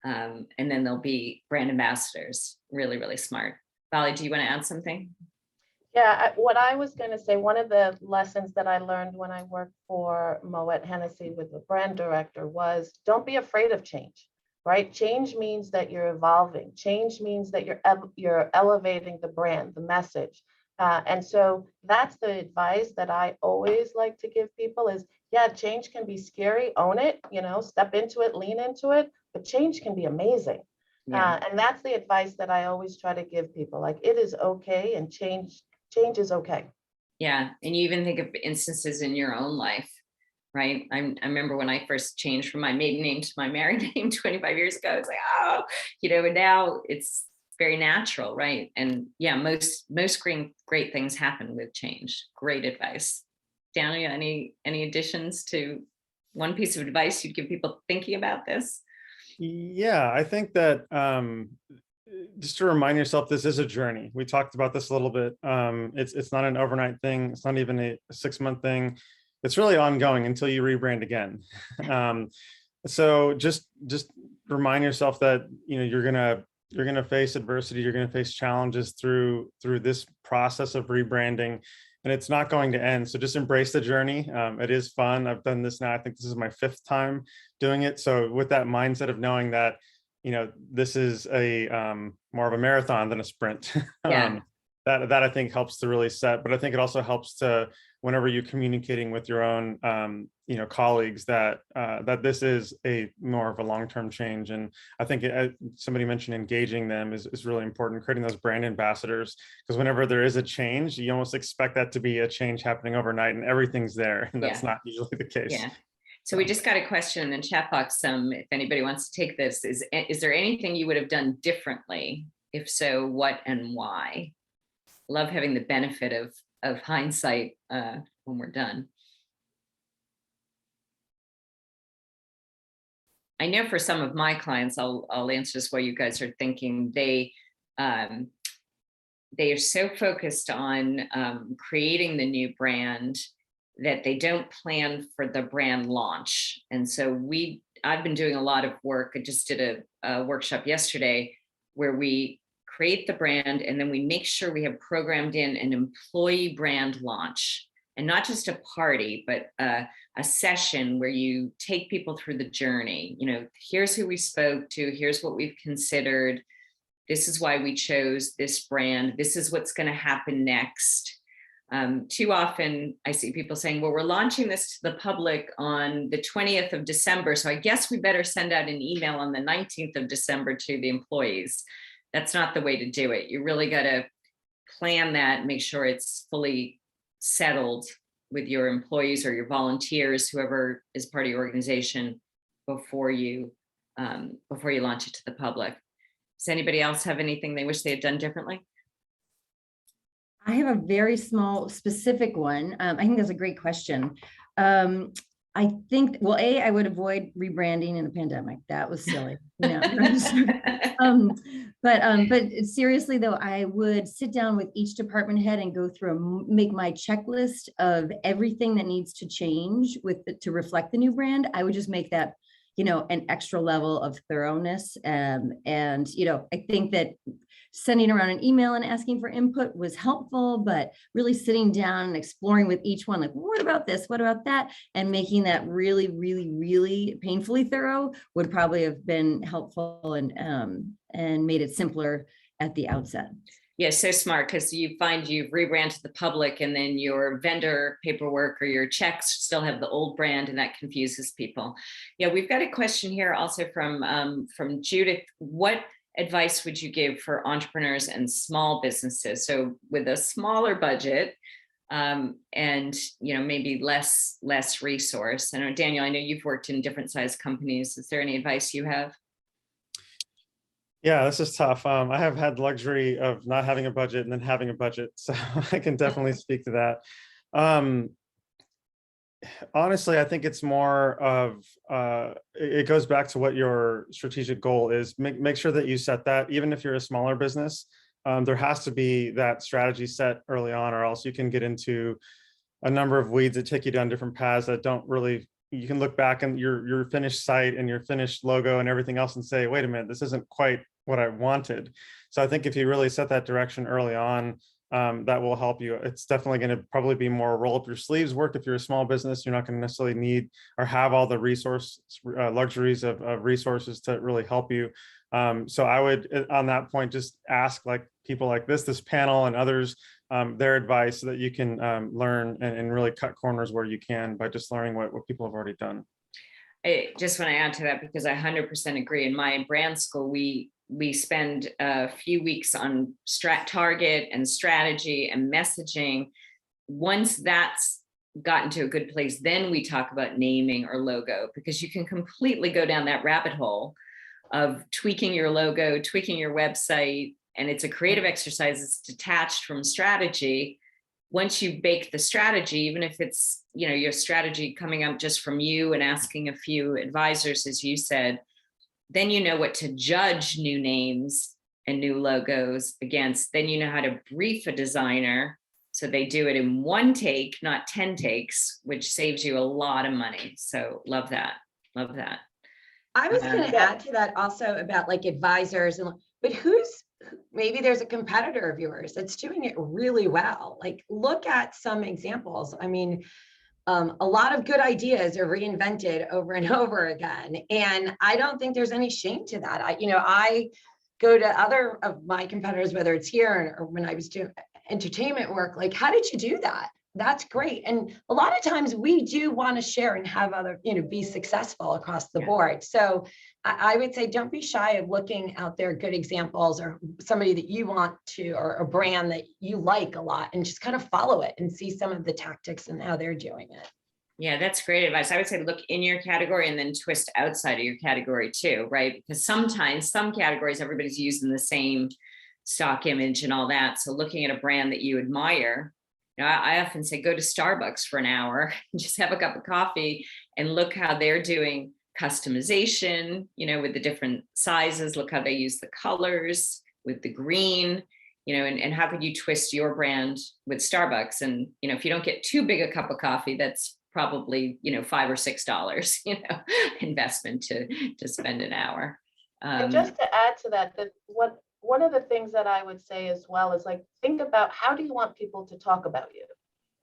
[SPEAKER 3] And then there'll be brand ambassadors. Really, really smart. Valerie, do you want to add something?
[SPEAKER 5] Yeah, what I was going to say, one of the lessons that I learned when I worked for Moet Hennessy with the brand director was, don't be afraid of change, right? Change means that you're evolving. Change means that you're elevating the brand, the message. And so that's the advice that I always like to give people is, yeah, change can be scary, own it, step into it, lean into it, but change can be amazing.
[SPEAKER 3] Yeah.
[SPEAKER 5] And that's the advice that I always try to give people. Like, it is okay, and change is okay.
[SPEAKER 3] Yeah. And you even think of instances in your own life, right? I remember when I first changed from my maiden name to my married name 25 years ago, it's like, oh, and now it's very natural, right? And yeah, most great things happen with change. Great advice. Daniel, any additions to one piece of advice you'd give people thinking about this?
[SPEAKER 7] Yeah, I think that just to remind yourself, this is a journey. We talked about this a little bit. It's not an overnight thing. It's not even a 6-month thing. It's really ongoing until you rebrand again. So just remind yourself that you're gonna face adversity. You're gonna face challenges through this process of rebranding, and it's not going to end. So just embrace the journey. It is fun. I've done this now. I think this is my 5th time doing it. So with that mindset of knowing that, this is a more of a marathon than a sprint.
[SPEAKER 3] Yeah.
[SPEAKER 7] That I think helps to really set, but I think it also helps to, whenever you're communicating with your own, colleagues, that this is a more of a long-term change. And I think somebody mentioned engaging them is really important, creating those brand ambassadors, because whenever there is a change, you almost expect that to be a change happening overnight and everything's there. And that's not usually the case.
[SPEAKER 3] Yeah. So we just got a question in the chat box. If anybody wants to take this, is there anything you would have done differently? If so, what and why? Love having the benefit of hindsight when we're done. I know for some of my clients, I'll answer this while you guys are thinking. They are so focused on creating the new brand that they don't plan for the brand launch. And so I've been doing a lot of work. I just did a workshop yesterday where we create the brand, and then we make sure we have programmed in an employee brand launch, and not just a party, but a session where you take people through the journey. Here's who we spoke to, here's what we've considered, this is why we chose this brand, this is what's going to happen next. Too often I see people saying, well, we're launching this to the public on the 20th of December, so I guess we better send out an email on the 19th of December to the employees. That's not the way to do it. You really got to plan that, make sure it's fully settled with your employees or your volunteers, whoever is part of your organization, before you launch it to the public. Does anybody else have anything they wish they had done differently?
[SPEAKER 4] I have a very small specific one. I think that's a great question. I think, well, I would avoid rebranding in a pandemic. That was silly. But seriously though, I would sit down with each department head and go through make my checklist of everything that needs to change to reflect the new brand. I would just make that, an extra level of thoroughness. And I think that sending around an email and asking for input was helpful, but really sitting down and exploring with each one, like, what about this? What about that? And making that really, really, really painfully thorough would probably have been helpful and made it simpler at the outset.
[SPEAKER 3] Yeah, so smart, because you find you've rebranded the public and then your vendor paperwork or your checks still have the old brand, and that confuses people. Yeah, we've got a question here also from Judith. What advice would you give for entrepreneurs and small businesses? So with a smaller budget and maybe less resource. I know, Daniel, I know you've worked in different size companies. Is there any advice you have?
[SPEAKER 7] Yeah, this is tough. I have had the luxury of not having a budget and then having a budget, so I can definitely speak to that. Honestly, I think it's more of, it goes back to what your strategic goal is. Make sure that you set that, even if you're a smaller business, there has to be that strategy set early on, or else you can get into a number of weeds that take you down different paths that don't really, you can look back on your finished site and your finished logo and everything else and say, wait a minute, this isn't quite what I wanted. So I think if you really set that direction early on, that will help you. It's definitely going to probably be more roll up your sleeves work. If you're a small business, you're not going to necessarily need or have all the luxuries of resources to really help you. So I would, on that point, just ask like people like this panel and others, their advice so that you can learn and really cut corners where you can by just learning what people have already done.
[SPEAKER 3] I just want to add to that because I 100% agree. In my brand school, we spend a few weeks on target and strategy and messaging. Once that's gotten to a good place, then we talk about naming or logo, because you can completely go down that rabbit hole of tweaking your logo, tweaking your website, and it's a creative exercise. It's detached from strategy. Once you bake the strategy, even if it's, your strategy coming up just from you and asking a few advisors, as you said, then you know what to judge new names and new logos against. Then you know how to brief a designer so they do it in one take, not 10 takes, which saves you a lot of money. So love that. Love that.
[SPEAKER 6] I was going to add to that also about like advisors, but maybe there's a competitor of yours that's doing it really well. Like look at some examples. I mean, a lot of good ideas are reinvented over and over again. And I don't think there's any shame to that. I go to other of my competitors, whether it's here or when I was doing entertainment work, like, how did you do that? That's great. And a lot of times we do want to share and have other, be successful across the board. So I would say, don't be shy of looking out there, good examples or somebody that you want to, or a brand that you like a lot, and just kind of follow it and see some of the tactics and how they're doing it.
[SPEAKER 3] Yeah, that's great advice. I would say look in your category and then twist outside of your category too, right? Because sometimes some categories, everybody's using the same stock image and all that. So looking at a brand that you admire, I often say, go to Starbucks for an hour and just have a cup of coffee and look how they're doing customization, with the different sizes. Look how they use the colors with the green, and how could you twist your brand with Starbucks? And, if you don't get too big a cup of coffee, that's probably, $5 or $6, investment to spend an hour.
[SPEAKER 5] And just to add to that, one of the things that I would say as well is like, think about how do you want people to talk about you,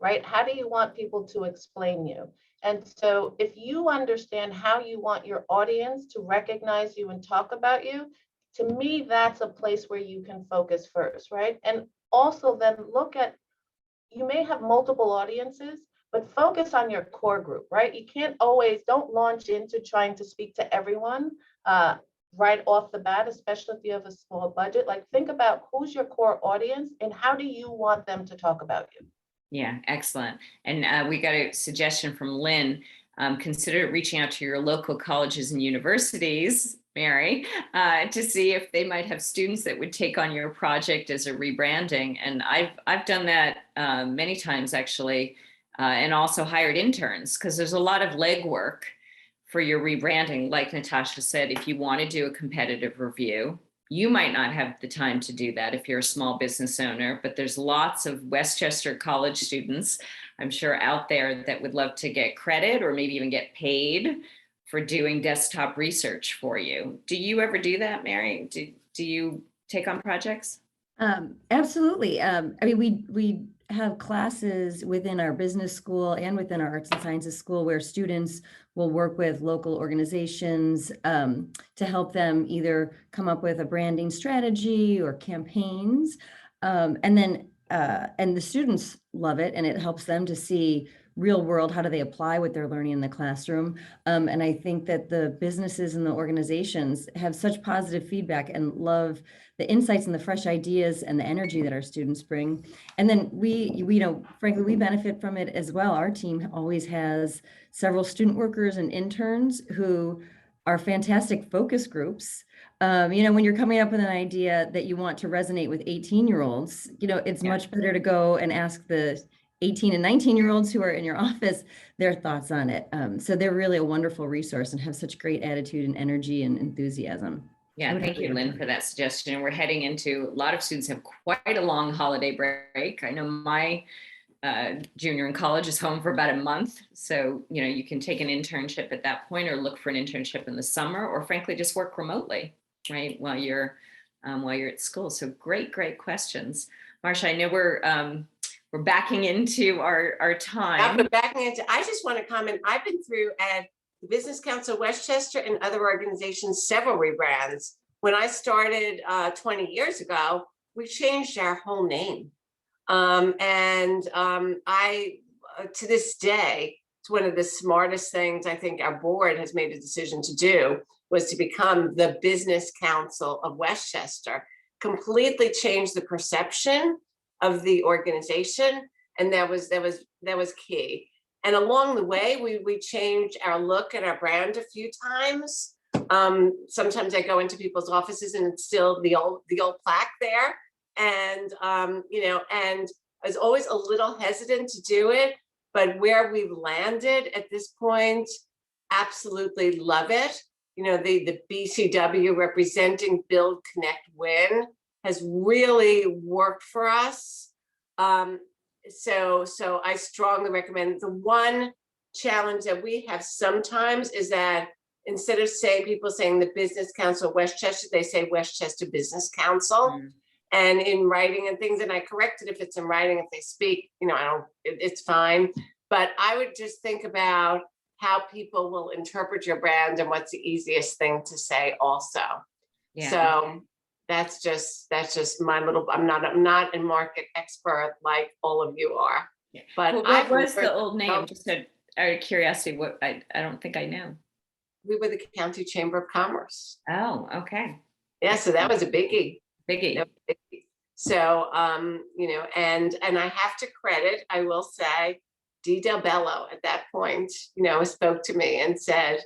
[SPEAKER 5] right? How do you want people to explain you? And so if you understand how you want your audience to recognize you and talk about you, to me, that's a place where you can focus first, right? And also then look at, you may have multiple audiences, but focus on your core group, right? You don't launch into trying to speak to everyone. Right off the bat, especially if you have a small budget, like think about who's your core audience and how do you want them to talk about you?
[SPEAKER 3] Yeah, excellent. And we got a suggestion from Lynn. Consider reaching out to your local colleges and universities, Mary, to see if they might have students that would take on your project as a rebranding. And I've done that many times actually, and also hired interns, because there's a lot of legwork for your rebranding. Like Natasha said, if you want to do a competitive review, you might not have the time to do that if you're a small business owner, but there's lots of Westchester college students, I'm sure, out there that would love to get credit or maybe even get paid for doing desktop research for you. Do you ever do that, Mary? Do you take on projects?
[SPEAKER 4] Absolutely. I mean, we have classes within our business school and within our arts and sciences school where students will work with local organizations to help them either come up with a branding strategy or campaigns. And the students love it, and it helps them to see real world, how do they apply what they're learning in the classroom. And I think that the businesses and the organizations have such positive feedback and love the insights and the fresh ideas and the energy that our students bring. And then we frankly, we benefit from it as well. Our team always has several student workers and interns who are fantastic focus groups. When you're coming up with an idea that you want to resonate with 18-year-olds, it's much better to go and ask the 18 and 19-year-olds who are in your office their thoughts on it. So they're really a wonderful resource and have such great attitude and energy and enthusiasm.
[SPEAKER 3] Yeah, thank you, Lynn, for that suggestion. And we're heading into, a lot of students have quite a long holiday break. I know my junior in college is home for about a month. So, you can take an internship at that point or look for an internship in the summer, or frankly, just work remotely, right, while you're at school. So great questions. Marsha, I know we're backing into our time.
[SPEAKER 1] But backing into, I just want to comment, I've been through at the Business Council Westchester and other organizations, several rebrands. When I started 20 years ago, we changed our whole name. I, to this day, it's one of the smartest things I think our board has made a decision to do, was to become the Business Council of Westchester, completely change the perception of the organization. And that was key. And along the way, we changed our look and our brand a few times. Sometimes I go into people's offices and it's still the old plaque there. And, and I was always a little hesitant to do it, but where we've landed at this point, absolutely love it. The BCW representing Build, Connect, Win has really worked for us. So I strongly recommend. The one challenge that we have sometimes is that instead of people saying the Business Council of Westchester, they say Westchester Business Council. And in writing and things, and I correct it if it's in writing, if they speak, it's fine. But I would just think about how people will interpret your brand and what's the easiest thing to say also.
[SPEAKER 3] Yeah.
[SPEAKER 1] So that's just my little, I'm not a market expert like all of you are.
[SPEAKER 3] Yeah.
[SPEAKER 1] But
[SPEAKER 3] well, what was the old name? Just out of curiosity, what I don't think I know.
[SPEAKER 1] We were the County Chamber of Commerce.
[SPEAKER 3] Oh, okay.
[SPEAKER 1] Yeah, so that was a biggie.
[SPEAKER 3] Biggie.
[SPEAKER 1] So, and I have to credit, I will say, Dee Del Bello at that point, spoke to me and said,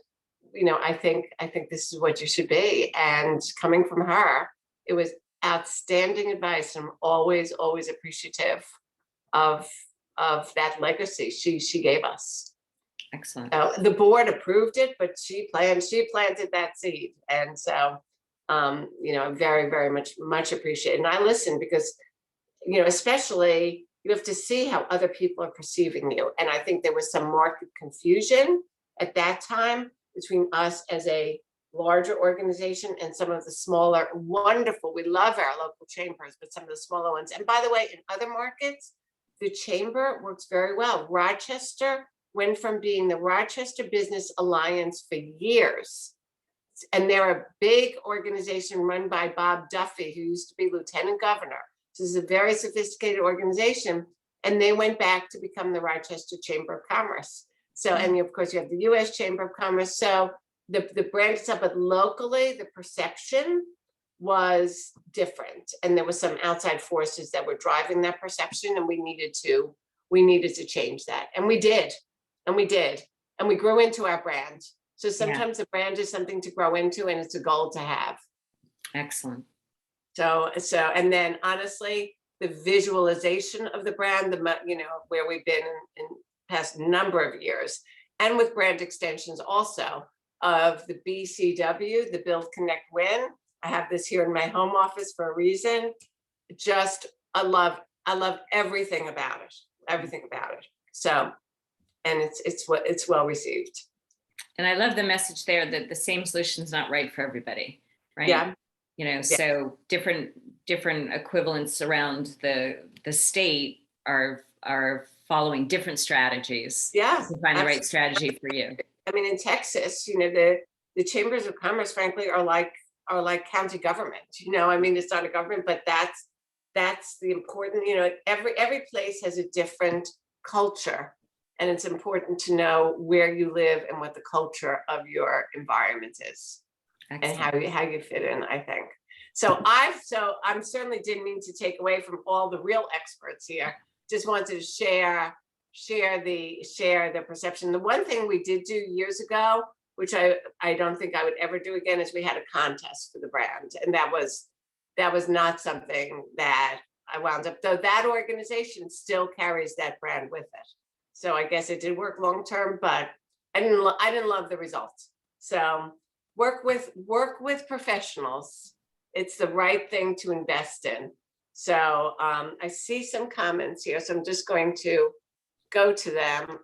[SPEAKER 1] I think this is what you should be. And coming from her, it was outstanding advice. I'm always appreciative of that legacy she gave us.
[SPEAKER 3] Excellent.
[SPEAKER 1] So the board approved it, but she planted that seed. And so, very, very much appreciated. And I listen because, especially you have to see how other people are perceiving you. And I think there was some market confusion at that time between us as a larger organization and some of the smaller, wonderful, we love our local chambers, but some of the smaller ones. And by the way, in other markets, the chamber works very well. Rochester went from being the Rochester Business Alliance for years. And they're a big organization run by Bob Duffy, who used to be lieutenant governor. So this is a very sophisticated organization. And they went back to become the Rochester Chamber of Commerce. So, and of course you have the US Chamber of Commerce. So the brand itself, but locally, the perception was different. And there was some outside forces that were driving that perception, and we needed to change that. And we did, and we grew into our brand. So sometimes the brand is something to grow into, and it's a goal to have.
[SPEAKER 3] Excellent.
[SPEAKER 1] So, and then honestly, the visualization of the brand, where we've been in past number of years, and with brand extensions also of the BCW, the Build, Connect, Win. I have this here in my home office for a reason. I love everything about it. So, and it's well received.
[SPEAKER 3] And I love the message there that the same solution is not right for everybody, right?
[SPEAKER 1] Yeah.
[SPEAKER 3] So different equivalents around the state are following different strateries.
[SPEAKER 1] Yeah.
[SPEAKER 3] To find the right strategy for you.
[SPEAKER 1] I mean, in Texas, the chambers of commerce, frankly, are like county government. I mean, it's not a government, but that's the important. Every place has a different culture, and it's important to know where you live and what the culture of your environment is. Excellent. And how you fit in, I think. So I'm certainly didn't mean to take away from all the real experts here. Just wanted to share the perception. The one thing we did do years ago, which I don't think I would ever do again, is we had a contest for the brand. And that was not something that I wound up, though that organization still carries that brand with it. So I guess it did work long term, but I didn't love the results. So work with professionals. It's the right thing to invest in. So I see some comments here, so I'm just going to go to them.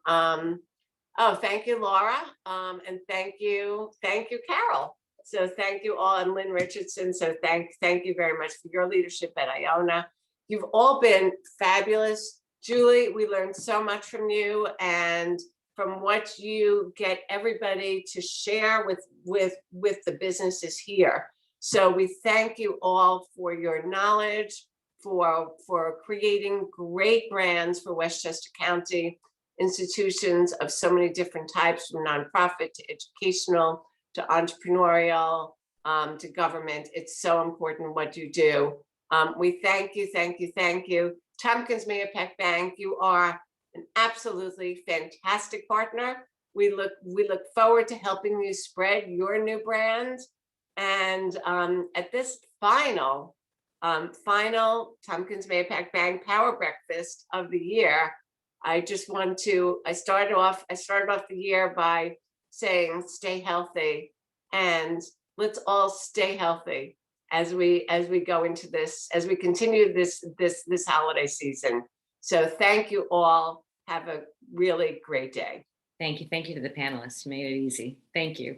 [SPEAKER 1] Thank you, Laura, and thank you, Carol. So thank you all, and Lynn Richardson. So thank you very much for your leadership at Iona. You've all been fabulous. Julie, we learned so much from you and from what you get everybody to share with the businesses here. So we thank you all for your knowledge, for creating great brands for Westchester County institutions of so many different types, from nonprofit to educational to entrepreneurial to government. It's so important what you do. We thank you, thank you, thank you. Tompkins Mahopac Bank, you are an absolutely fantastic partner. We look forward to helping you spread your new brand. And at this final Tompkins Mahopac Bank Power Breakfast of the year, I just want to, I started off the year by saying, stay healthy, and let's all stay healthy as we go into this, as we continue this holiday season. So thank you all. Have a really great day.
[SPEAKER 3] Thank you. Thank you to the panelists. You made it easy. Thank you.